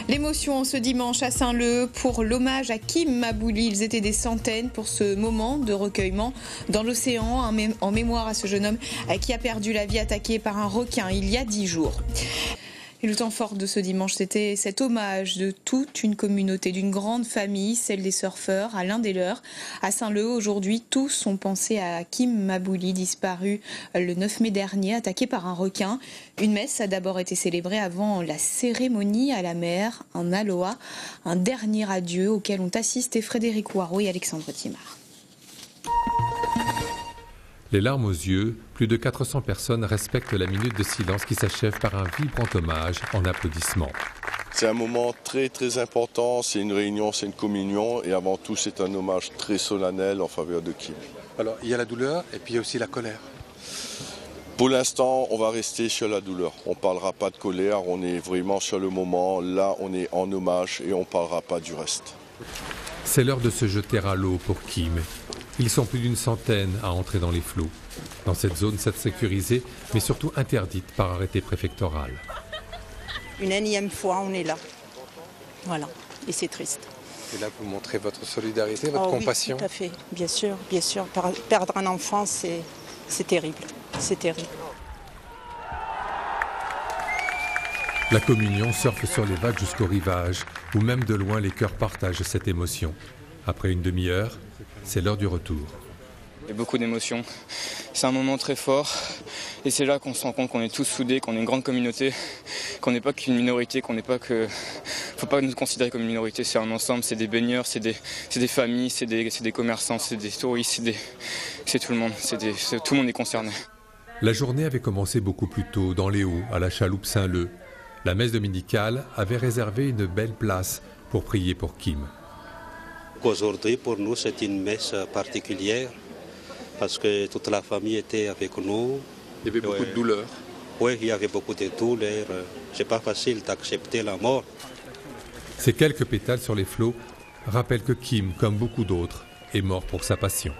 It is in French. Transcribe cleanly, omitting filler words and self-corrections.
L'émotion ce dimanche à Saint-Leu pour l'hommage à Kim Mabouli. Ils étaient des centaines pour ce moment de recueillement dans l'océan en mémoire à ce jeune homme qui a perdu la vie attaqué par un requin il y a 10 jours. Et le temps fort de ce dimanche, c'était cet hommage de toute une communauté, d'une grande famille, celle des surfeurs, à l'un des leurs. À Saint-Leu, aujourd'hui, tous ont pensé à Kim Mabouli, disparu le 9 mai dernier, attaqué par un requin. Une messe a d'abord été célébrée avant la cérémonie à la mer, un aloha, un dernier adieu auquel ont assisté Frédéric Ouarot et Alexandre Timard. Les larmes aux yeux, plus de 400 personnes respectent la minute de silence qui s'achève par un vibrant hommage en applaudissements. C'est un moment très très important, c'est une réunion, c'est une communion et avant tout c'est un hommage très solennel en faveur de Kim. Alors il y a la douleur et puis il y a aussi la colère. Pour l'instant on va rester sur la douleur, on ne parlera pas de colère, on est vraiment sur le moment, là on est en hommage et on ne parlera pas du reste. C'est l'heure de se jeter à l'eau pour Kim. Ils sont plus d'une centaine à entrer dans les flots. Dans cette zone, cette sécurisée, mais surtout interdite par arrêté préfectoral. Une énième fois, on est là. Voilà, et c'est triste. Et là, vous montrez votre solidarité, votre compassion. Oui, tout à fait, bien sûr, bien sûr. Perdre un enfant, c'est terrible, c'est terrible. La communion surfe sur les vagues jusqu'au rivage, où même de loin les cœurs partagent cette émotion. Après une demi-heure, c'est l'heure du retour. Il y a beaucoup d'émotions. C'est un moment très fort et c'est là qu'on se rend compte qu'on est tous soudés, qu'on est une grande communauté, qu'on n'est pas qu'une minorité, qu'on n'est pas que... Faut pas nous considérer comme une minorité, c'est un ensemble, c'est des baigneurs, c'est des familles, c'est des commerçants, c'est des touristes, c'est tout le monde, tout le monde est concerné. La journée avait commencé beaucoup plus tôt, dans les Hauts, à la chaloupe Saint-Leu. La messe dominicale avait réservé une belle place pour prier pour Kim. Aujourd'hui, pour nous, c'est une messe particulière parce que toute la famille était avec nous. Il y avait beaucoup de douleur. Oui, il y avait beaucoup de douleur. C'est pas facile d'accepter la mort. Ces quelques pétales sur les flots rappellent que Kim, comme beaucoup d'autres, est mort pour sa passion.